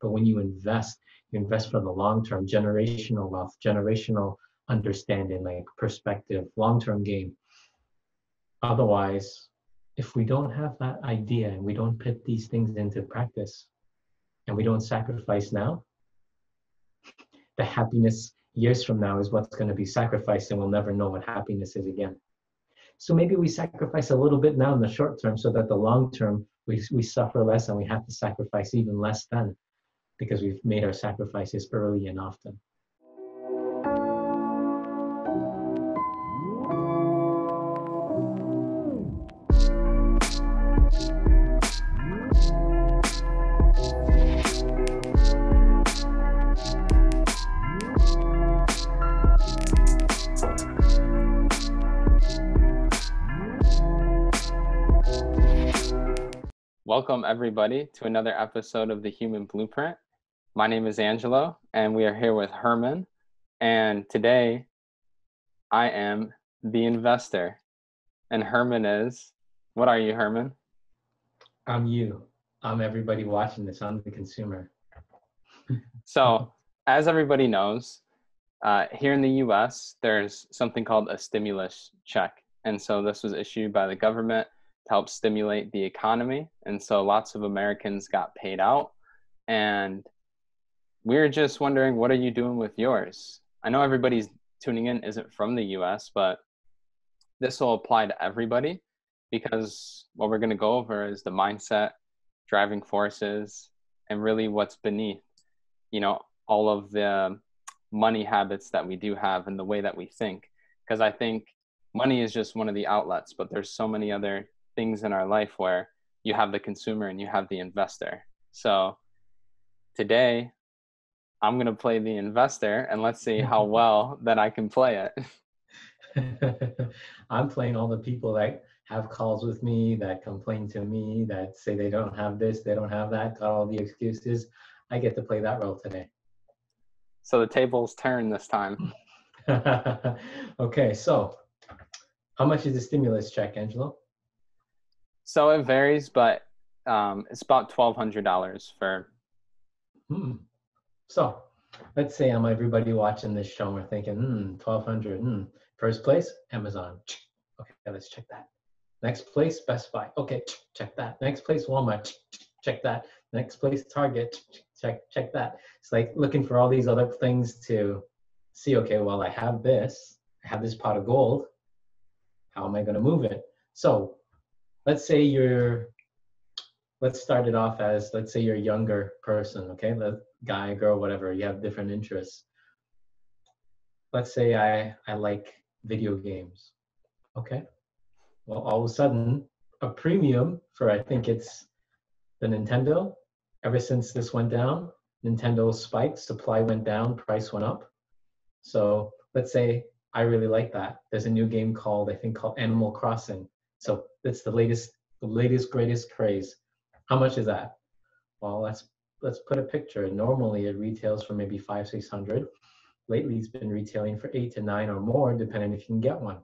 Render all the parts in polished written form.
But when you invest for the long term, generational wealth, generational understanding, like perspective, long-term game. Otherwise, if we don't have that idea and we don't put these things into practice and we don't sacrifice now, the happiness years from now is what's going to be sacrificed, and we'll never know what happiness is again. So maybe we sacrifice a little bit now in the short term so that the long term we suffer less and we have to sacrifice even less then, because we've made our sacrifices early and often. Welcome, everybody, to another episode of The Human Blueprint. My name is Angelo, and we are here with Herman. And today, I am the investor. And Herman is, what are you, Herman? I'm you. I'm everybody watching this. I'm the consumer. So, as everybody knows, here in the US, there's something called a stimulus check. And so this was issued by the government to help stimulate the economy. And so lots of Americans got paid out. And we're just wondering, what are you doing with yours? I know everybody's tuning in isn't from the US, but this will apply to everybody, because what we're going to go over is the mindset, driving forces, and really what's beneath, all of the money habits that we do have and the way that we think. Because I think money is just one of the outlets, but there's so many other things in our life where you have the consumer and you have the investor. So today I'm going to play the investor, and let's see how well that I can play it. I'm playing all the people that have calls with me, that complain to me, that say they don't have this, they don't have that, got all the excuses. I get to play that role today. So the tables turn this time. Okay, so how much is the stimulus check, Angelo? So it varies, but it's about $1,200 for. So let's say I'm everybody watching this show. We're thinking, $1,200. First place, Amazon. Okay, let's check that. Next place, Best Buy. Okay, check that. Next place, Walmart. Check that. Next place, Target. Check that. It's like looking for all these other things to see, okay, well, I have this pot of gold. How am I going to move it? So let's say let's start it off as, let's say you're a younger person, okay? The guy, girl, whatever, you have different interests. Let's say I like video games, okay? Well, all of a sudden, a premium for, I think it's the Nintendo, ever since this went down, Nintendo spiked, supply went down, price went up. So let's say I really like that. There's a new game called Animal Crossing. So it's the latest, greatest craze. How much is that? Well, let's put a picture. Normally it retails for maybe $500-$600. Lately it's been retailing for $800 to $900 or more, depending if you can get one.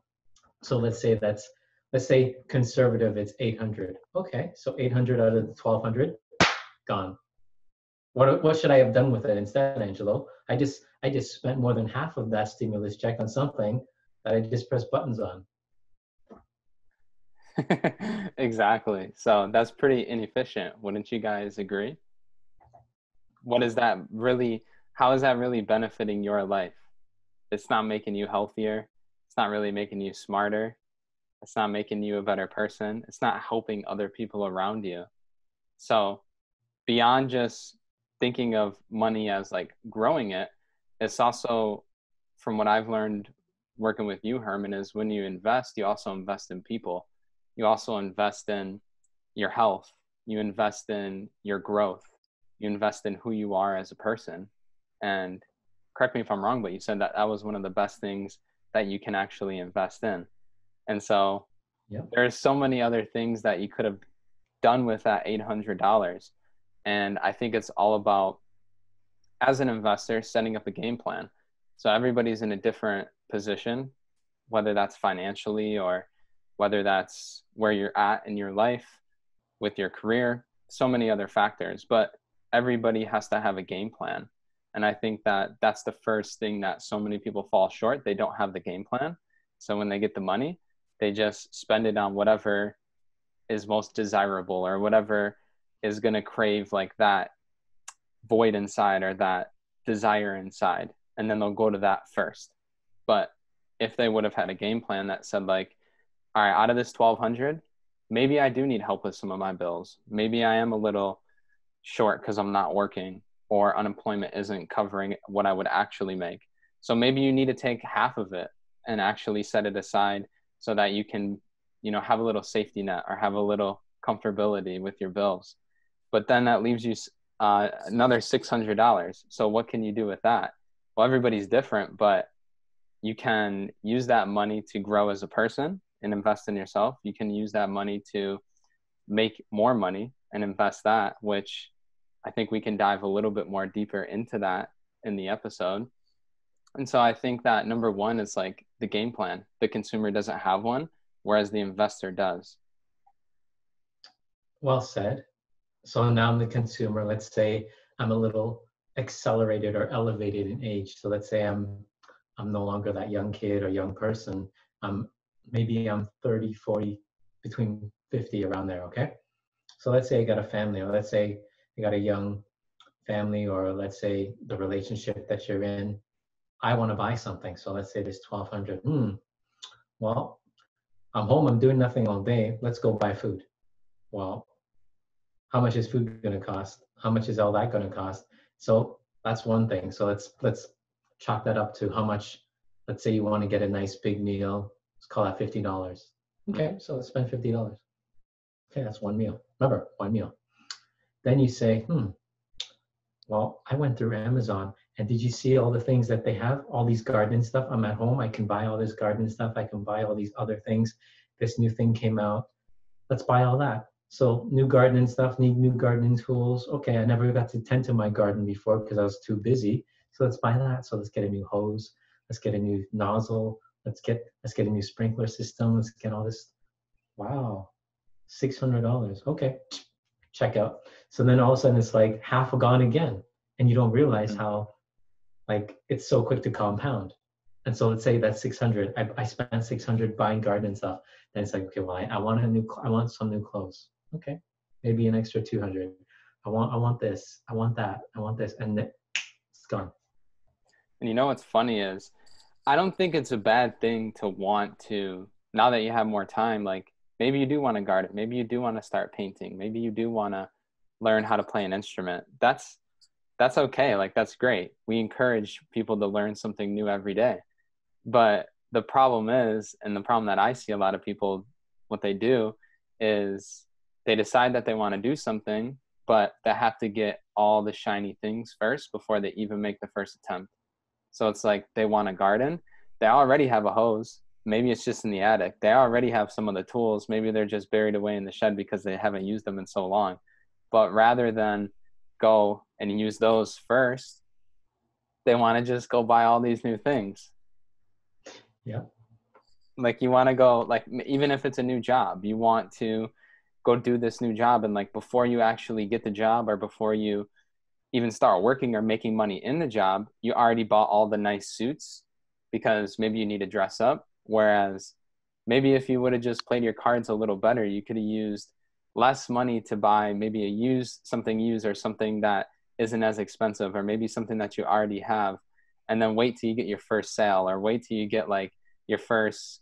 So let's say conservative, it's $800. Okay, so $800 out of the $1,200, gone. What should I have done with it instead, Angelo? I just spent more than half of that stimulus check on something that I just pressed buttons on. Exactly. So that's pretty inefficient. Wouldn't you guys agree? How is that really benefiting your life? It's not making you healthier. It's not really making you smarter. It's not making you a better person. It's not helping other people around you. So beyond just thinking of money as like growing it, it's also, from what I've learned working with you, Herman, is when you invest, you also invest in people. You also invest in your health. You invest in your growth. You invest in who you are as a person. And correct me if I'm wrong, but you said that was one of the best things that you can actually invest in. And so there's so many other things that you could have done with that $800. And I think it's all about, as an investor, setting up a game plan. So everybody's in a different position, whether that's financially or whether that's where you're at in your life with your career, so many other factors. But everybody has to have a game plan. And I think that that's the first thing that so many people fall short. They don't have the game plan. So when they get the money, they just spend it on whatever is most desirable or whatever is going to crave like that void inside or that desire inside. And then they'll go to that first. But if they would have had a game plan that said like, all right, out of this 1,200, maybe I do need help with some of my bills. Maybe I am a little short because I'm not working, or unemployment isn't covering what I would actually make. So maybe you need to take half of it and actually set it aside so that you can, you know, have a little safety net or have a little comfortability with your bills. But then that leaves you another $600. So what can you do with that? Well, everybody's different, but you can use that money to grow as a person and invest in yourself. You can use that money to make more money and invest that, which I think we can dive a little bit more deeper into that in the episode. And so I think that number one is like the game plan. The consumer doesn't have one, whereas the investor does. Well said. So now I'm the consumer. Let's say I'm a little accelerated or elevated in age. So let's say I'm no longer that young kid or young person. Maybe I'm 30, 40, between 50, around there, okay? So let's say I got a family, or let's say you got a young family, or let's say the relationship that you're in. I want to buy something. So let's say there's 1,200. Well, I'm home, I'm doing nothing all day. Let's go buy food. Well, how much is food going to cost? How much is all that going to cost? So that's one thing. So let's chalk that up to how much. Let's say you want to get a nice big meal. Let's call that $50. Okay, so let's spend $50. Okay, that's one meal. Remember, one meal. Then you say, well, I went through Amazon, and did you see all the things that they have? All these gardening stuff. I'm at home. I can buy all this gardening stuff. I can buy all these other things. This new thing came out. Let's buy all that. So new gardening stuff, need new gardening tools. Okay, I never got to tend to my garden before because I was too busy. So let's buy that. So let's get a new hose. Let's get a new nozzle. Let's get a new sprinkler system. Let's get all this. Wow, $600. Okay, check out. So then all of a sudden it's like half gone again, and you don't realize how like it's so quick to compound. And so let's say that's 600. I spent 600 buying garden stuff. Then it's like, okay, well, I want some new clothes. Okay, maybe an extra 200. I want this. I want that. I want this, and it's gone. And you know what's funny is, I don't think it's a bad thing to want to, now that you have more time, like maybe you do want to garden, maybe you do want to start painting, maybe you do want to learn how to play an instrument. That's okay. Like, that's great. We encourage people to learn something new every day. But the problem is, and the problem that I see a lot of people, what they do is they decide that they want to do something, but they have to get all the shiny things first before they even make the first attempt. So it's like they want a garden. They already have a hose. Maybe it's just in the attic. They already have some of the tools. Maybe they're just buried away in the shed because they haven't used them in so long. But rather than go and use those first, they want to just go buy all these new things. Yeah. Like, you want to go, like, even if it's a new job, you want to go do this new job. And like, before you actually get the job, or before you even start working or making money in the job, you already bought all the nice suits because maybe you need to dress up. Whereas maybe if you would have just played your cards a little better, you could have used less money to buy maybe something used, or something that isn't as expensive, or maybe something that you already have, and then wait till you get your first sale, or wait till you get like your first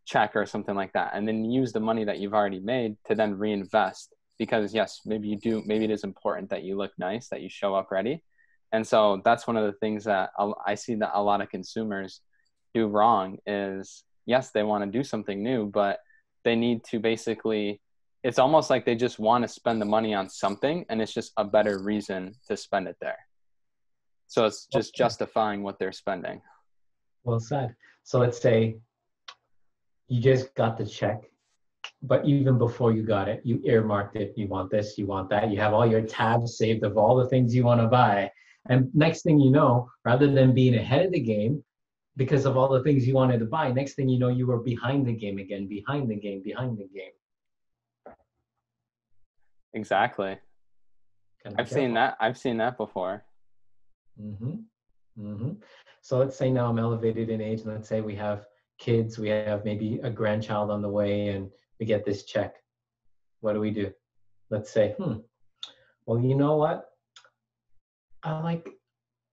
check or something like that. And then use the money that you've already made to then reinvest. Because yes, maybe it is important that you look nice, that you show up ready. And so that's one of the things that I see that a lot of consumers do wrong is, yes, they want to do something new, but they need to basically, it's almost like they just want to spend the money on something, and it's just a better reason to spend it there. So it's just justifying what they're spending. Well said. So let's say you just got the check, but even before you got it, you earmarked it. You want this, you want that. You have all your tabs saved of all the things you want to buy. And next thing you know, rather than being ahead of the game because of all the things you wanted to buy, next thing you know, you were behind the game again, behind the game. Exactly. Gotta be I've seen careful. that. I've seen that before. Mm-hmm. Mm-hmm. So let's say now I'm elevated in age, and let's say we have kids, we have maybe a grandchild on the way, and we get this check. What do? Let's say, well, you know what?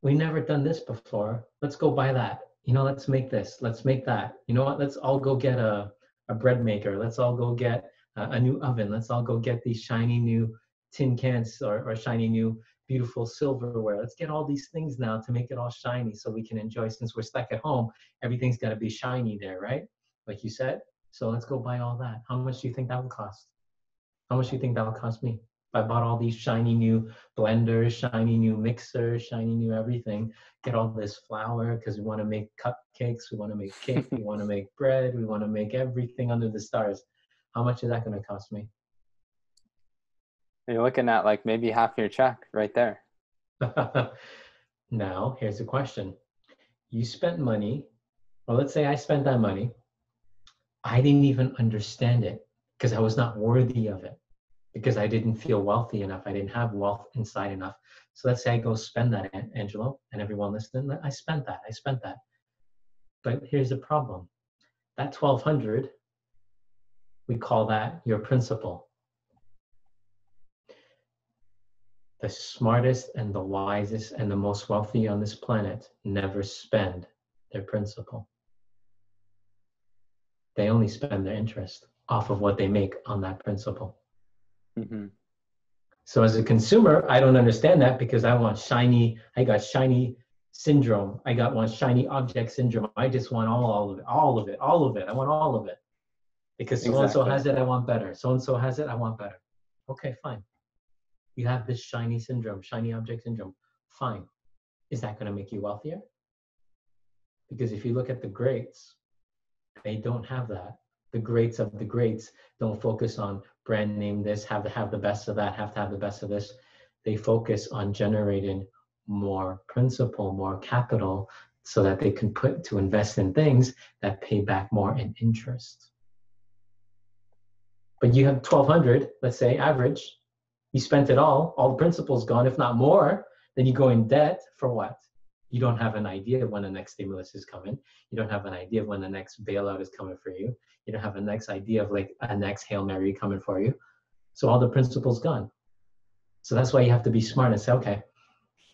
We never done this before. Let's go buy that. Let's make this. Let's make that. You know what? Let's all go get a bread maker. Let's all go get a new oven. Let's all go get these shiny new tin cans or shiny new beautiful silverware. Let's get all these things now to make it all shiny so we can enjoy. Since we're stuck at home, everything's got to be shiny there, right? Like you said. So let's go buy all that. How much do you think that would cost? How much do you think that would cost me? If I bought all these shiny new blenders, shiny new mixers, shiny new everything, get all this flour because we want to make cupcakes, we want to make cake, we want to make bread, we want to make everything under the stars. How much is that going to cost me? You're looking at like maybe half your check right there. Now, here's the question. You spent money, well, let's say I spent that money. I didn't even understand it because I was not worthy of it, because I didn't feel wealthy enough. I didn't have wealth inside enough. So let's say I go spend that, Angelo, and everyone listening, I spent that. But here's the problem. That 1,200, we call that your principal. The smartest and the wisest and the most wealthy on this planet never spend their principal. They only spend their interest off of what they make on that principal. Mm-hmm. So as a consumer, I don't understand that because I got shiny syndrome. I got one shiny object syndrome. I just want all of it. I want all of it. Because so-and-so has it, I want better. So-and-so has it, I want better. Okay, fine. You have this shiny syndrome, shiny object syndrome. Fine. Is that going to make you wealthier? Because if you look at the greats, they don't have that. The greats of the greats don't focus on brand name this, have to have the best of that, have to have the best of this. They focus on generating more principal, more capital, so that they can put to invest in things that pay back more in interest. But you have 1,200, let's say average, you spent it all the principal's gone, if not more, then you go in debt for what? You don't have an idea of when the next stimulus is coming. You don't have an idea of when the next bailout is coming for you. You don't have a next idea of like a next Hail Mary coming for you. So all the principal's gone. So that's why you have to be smart and say, okay,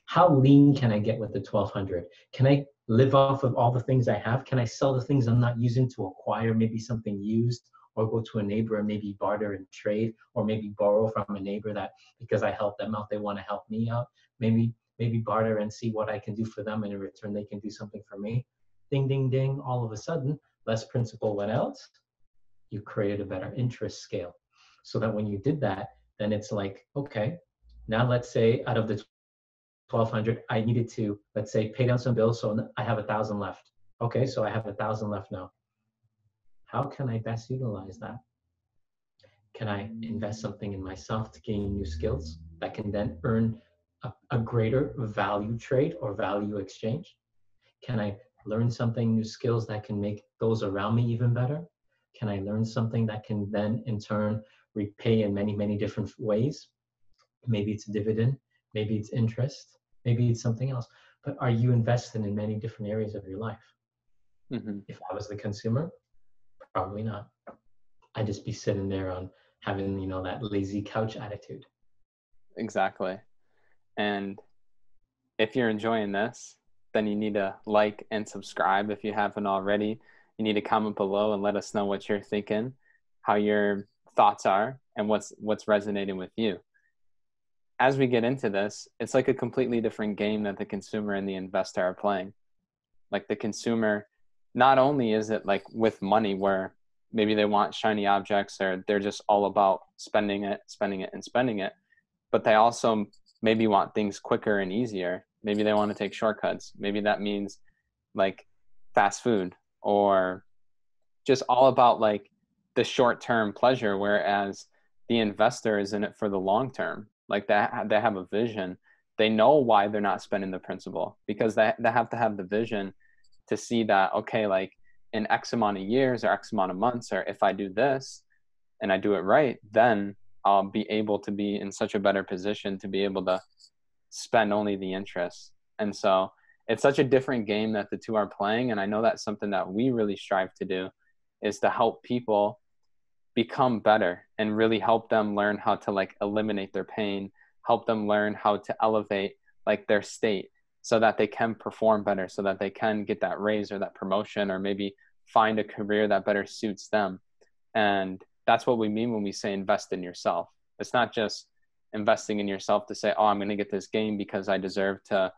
how lean can I get with the 1,200? Can I live off of all the things I have? Can I sell the things I'm not using to acquire maybe something used, or go to a neighbor and maybe barter and trade, or maybe borrow from a neighbor that because I helped them out, they want to help me out. Maybe barter and see what I can do for them, and in return they can do something for me. Ding, ding, ding. All of a sudden, less principal went out. You created a better interest scale. So that when you did that, then it's like, okay, now let's say out of the 1,200, I needed to, let's say, pay down some bills. So I have 1,000 left. Okay, so I have 1,000 left now. How can I best utilize that? Can I invest something in myself to gain new skills that can then earn a greater value trade or value exchange? Can I learn something, new skills that can make those around me even better? Can I learn something that can then in turn repay in many, many different ways? Maybe it's a dividend, maybe it's interest, maybe it's something else. But are you invested in many different areas of your life? Mm-hmm. If I was the consumer, probably not. I'd just be sitting there on having, that lazy couch attitude. Exactly. And if you're enjoying this, then you need to like and subscribe if you haven't already. You need to comment below and let us know what you're thinking, how your thoughts are, and what's resonating with you. As we get into this, it's like a completely different game that the consumer and the investor are playing. Like the consumer, not only is it like with money where maybe they want shiny objects or they're just all about spending it, but they also maybe want things quicker and easier. Maybe they want to take shortcuts. Maybe that means like fast food, or just all about like the short-term pleasure, whereas the investor is in it for the long term. Like they have a vision. They know why they're not spending the principal, because they have to have the vision to see that, okay, like in X amount of years or X amount of months, or if I do this and I do it right, then I'll be able to be in such a better position to be able to spend only the interest. And so it's such a different game that the two are playing. And I know that's something that we really strive to do, is to help people become better and really help them learn how to like eliminate their pain, help them learn how to elevate like their state so that they can perform better, so that they can get that raise or that promotion, or maybe find a career that better suits them. And that's what we mean when we say invest in yourself. It's not just investing in yourself to say, oh, I'm going to get this game because I deserve to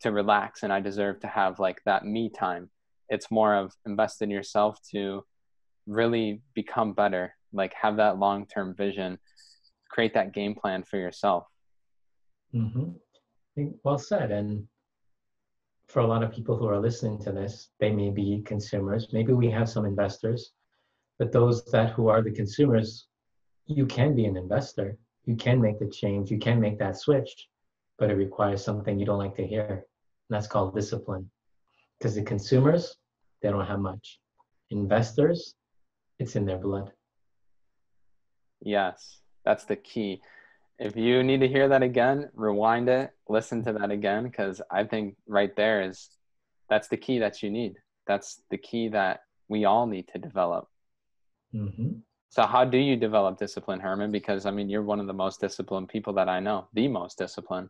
relax and I deserve to have like that me time. It's more of invest in yourself to really become better, like have that long-term vision, create that game plan for yourself. Well said. And for a lot of people who are listening to this, they may be consumers. Maybe we have some investors, but those who are the consumers, you can be an investor. You can make the change. You can make that switch, but it requires something you don't like to hear. And that's called discipline. Because the consumers, they don't have much. Investors, it's in their blood. Yes, that's the key. If you need to hear that again, rewind it, listen to that again, because I think right there that's the key that you need. That's the key that we all need to develop. So how do you develop discipline, Herman? Because I mean, you're one of the most disciplined people that I know, the most disciplined.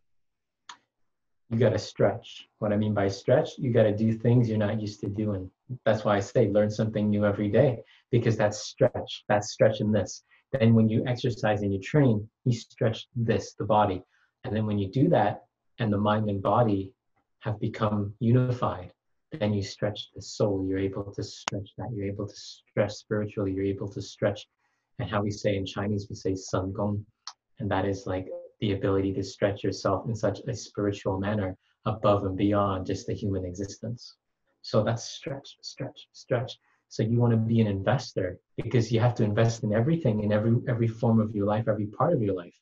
You got to stretch. What I mean by stretch, you got to do things you're not used to doing. That's why I say learn something new every day, because that's stretch. That's stretching this. Then when you exercise and you train, you stretch this, the body. And then when you do that and the mind and body have become unified, then you stretch the soul. You're able to stretch that. You're able to stretch spiritually. You're able to stretch. And how we say in Chinese, we say Sun Gong. And that is like the ability to stretch yourself in such a spiritual manner above and beyond just the human existence. So that's stretch, stretch, stretch. So you want to be an investor because you have to invest in everything, in every form of your life, every part of your life.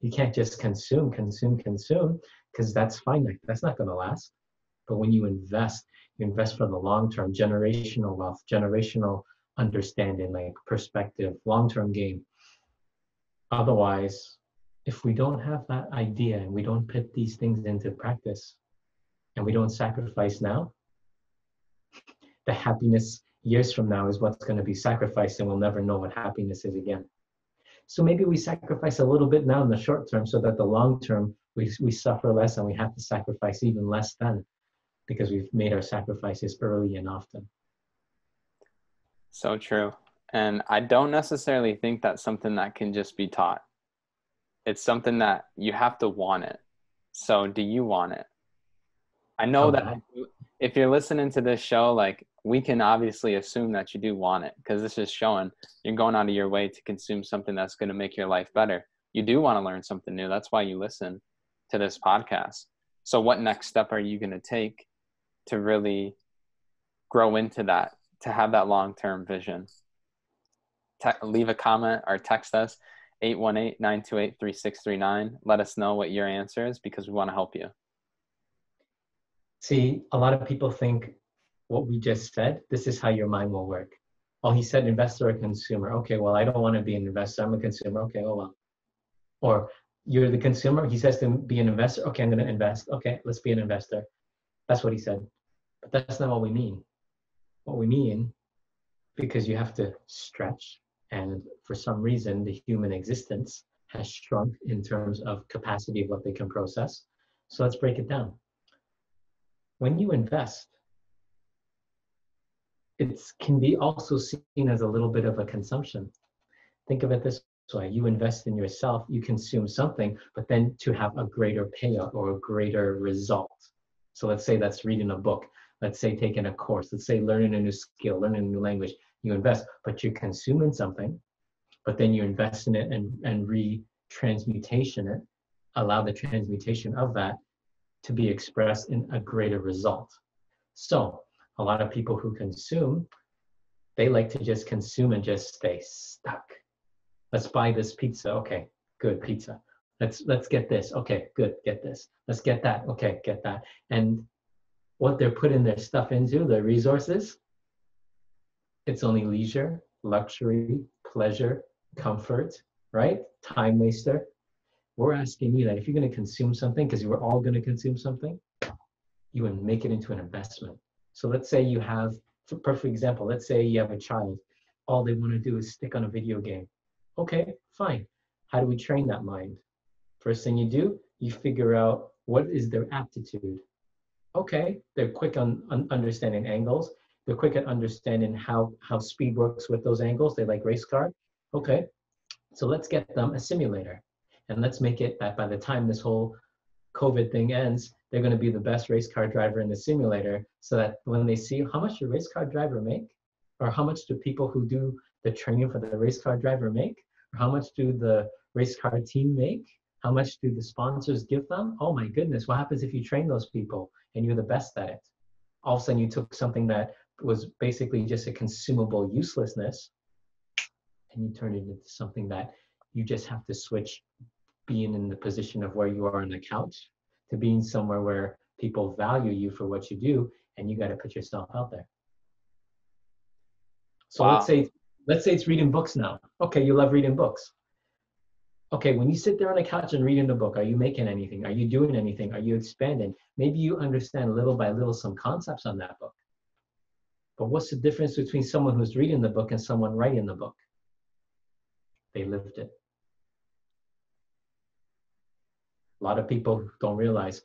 You can't just consume, because that's finite. That's not going to last. But when you invest for the long term, generational wealth, generational understanding, like perspective, long-term game. Otherwise, if we don't have that idea and we don't put these things into practice and we don't sacrifice now, the happiness years from now is what's going to be sacrificed, and we'll never know what happiness is again. So maybe we sacrifice a little bit now in the short term so that the long term we suffer less and we have to sacrifice even less then, because we've made our sacrifices early and often. So true. And I don't necessarily think that's something that can just be taught. It's something that you have to want it. So do you want it? I know that if you're listening to this show, like, we can obviously assume that you do want it, because this is showing you're going out of your way to consume something that's going to make your life better. You do want to learn something new. That's why you listen to this podcast. So what next step are you going to take to really grow into that, to have that long-term vision? Leave a comment or text us 818-928-3639. Let us know what your answer is, because we want to help you. See, a lot of people think what we just said, this is how your mind will work. Oh, he said investor or consumer. Okay, well, I don't want to be an investor. I'm a consumer. Okay, oh well. Or you're the consumer. He says to be an investor. Okay, I'm going to invest. Okay, let's be an investor. That's what he said. But that's not what we mean. What we mean, because you have to stretch, and for some reason, the human existence has shrunk in terms of capacity of what they can process. So let's break it down. When you invest, it can be also seen as a little bit of a consumption. Think of it this way. You invest in yourself, you consume something, but then to have a greater payout or a greater result. So let's say that's reading a book. Let's say taking a course. Let's say learning a new skill, learning a new language. You invest, but you're consuming something, but then you invest in it and re-transmutation it, allow the transmutation of that to be expressed in a greater result. So a lot of people who consume, they like to just consume and just stay stuck. Let's buy this pizza. Okay, good, pizza. Let's get this. Okay, good, get this. Let's get that. Okay, get that. And what they're putting their stuff into, their resources, it's only leisure, luxury, pleasure, comfort, right? Time waster. We're asking you that if you're going to consume something, because we're all going to consume something, you would make it into an investment. So let's say you have, for perfect example, let's say you have a child, all they want to do is stick on a video game. Okay, fine. How do we train that mind? First thing you do, you figure out what is their aptitude. Okay, they're quick on understanding angles. They're quick at understanding how speed works with those angles. They like race car. Okay, so let's get them a simulator. And let's make it that by the time this whole COVID thing ends, they're going to be the best race car driver in the simulator, so that when they see how much a race car driver make, or how much do people who do the training for the race car driver make, or how much do the race car team make, how much do the sponsors give them? Oh my goodness, what happens if you train those people and you're the best at it? All of a sudden you took something that was basically just a consumable uselessness and you turned it into something that you just have to switch being in the position of where you are on the couch to being somewhere where people value you for what you do, and you got to put yourself out there. So Wow. let's say it's reading books now. Okay, you love reading books. Okay, when you sit there on the couch and reading a book, are you making anything? Are you doing anything? Are you expanding? Maybe you understand little by little some concepts on that book. But what's the difference between someone who's reading the book and someone writing the book? They lived it. A lot of people don't realize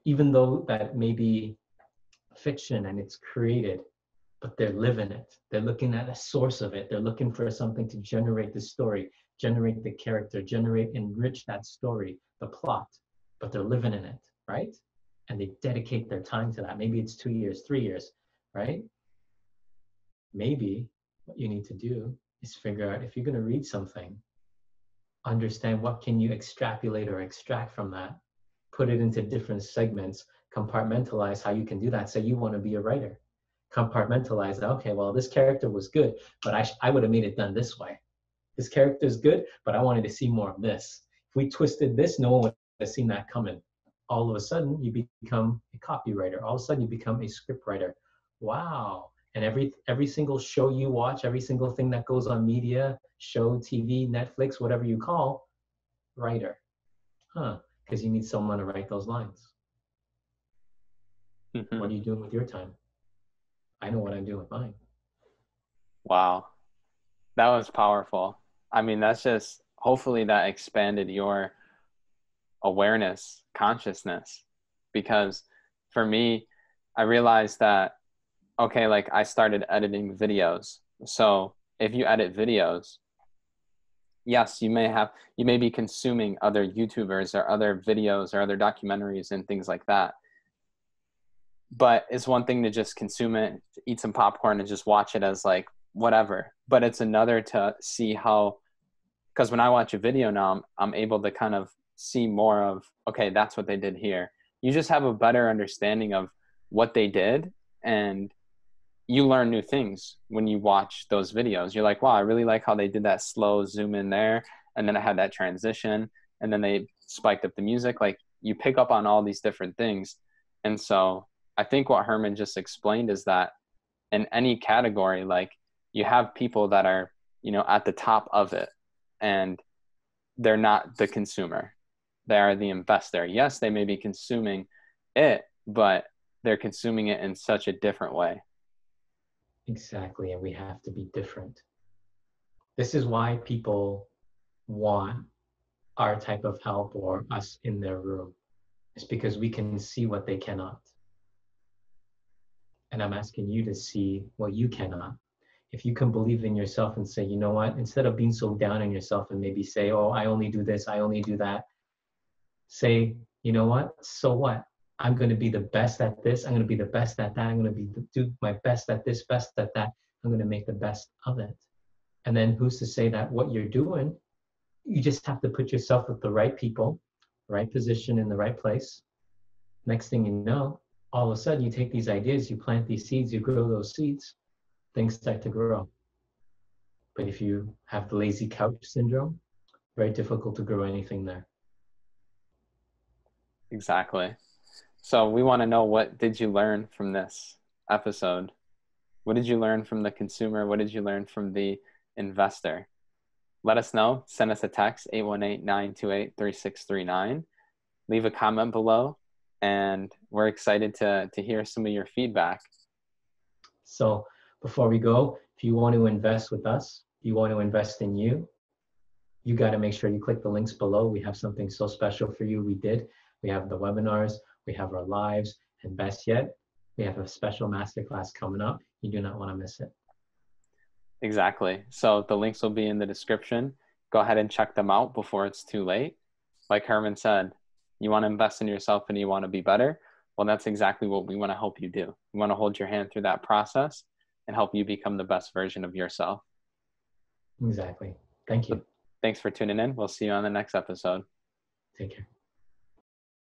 even though that may be fiction and it's created, but they're living it. They're looking at a source of it. They're looking for something to generate the story, generate the character, enrich that story, the plot, but they're living in it, right? And they dedicate their time to that. Maybe it's 2 years, 3 years, right? Maybe what you need to do is figure out, if you're going to read something, understand what can you extrapolate or extract from that, put it into different segments, compartmentalize how you can do that. Say you want to be a writer, compartmentalize that. Okay, well, this character was good, but I would have made it done this way. This character is good, but I wanted to see more of this. If we twisted this, no one would have seen that coming. All of a sudden, you become a copywriter. All of a sudden, you become a script writer. Wow. And every single show you watch, every single thing that goes on media, show, TV, Netflix, whatever you call, writer. Huh, because you need someone to write those lines. Mm-hmm. What are you doing with your time? I know what I'm doing with mine. Wow. That was powerful. I mean, that's just, hopefully that expanded your awareness, consciousness, because for me, I realized that, okay, like I started editing videos. So if you edit videos, yes, you may be consuming other YouTubers or other videos or other documentaries and things like that. But it's one thing to just consume it, to eat some popcorn and just watch it as like whatever. But it's another to see how, because when I watch a video now, I'm able to kind of see more of, okay, that's what they did here. You just have a better understanding of what they did, and you learn new things when you watch those videos. You're like, wow, I really like how they did that slow zoom in there, and then I had that transition, and then they spiked up the music. Like, you pick up on all these different things. And so I think what Herman just explained is that in any category, like, you have people that are, at the top of it, and they're not the consumer. They are the investor. Yes, they may be consuming it, but they're consuming it in such a different way. Exactly, and we have to be different. This is why people want our type of help or us in their room. It's because we can see what they cannot. And I'm asking you to see what you cannot. If you can believe in yourself and say, you know what, instead of being so down on yourself and maybe say, oh, I only do this, I only do that, say, you know what, so what? I'm going to be the best at this. I'm going to be the best at that. I'm going to do my best at this, best at that. I'm going to make the best of it. And then who's to say that what you're doing, you just have to put yourself with the right people, right position in the right place. Next thing you know, all of a sudden you take these ideas, you plant these seeds, you grow those seeds, things start to grow. But if you have the lazy couch syndrome, very difficult to grow anything there. Exactly. So we want to know, what did you learn from this episode? What did you learn from the consumer? What did you learn from the investor? let us know. Send us a text, 818-928-3639. Leave a comment below, and we're excited to hear some of your feedback. So before we go, if you want to invest with us, you want to invest in you, you got to make sure you click the links below. We have something so special for you. We have the webinars, we have our lives, and best yet, we have a special masterclass coming up. You do not want to miss it. Exactly. So the links will be in the description. Go ahead and check them out before it's too late. Like Herman said, you want to invest in yourself and you want to be better. Well, that's exactly what we want to help you do. We want to hold your hand through that process and help you become the best version of yourself. Exactly. Thank you. Thanks for tuning in. We'll see you on the next episode. Take care.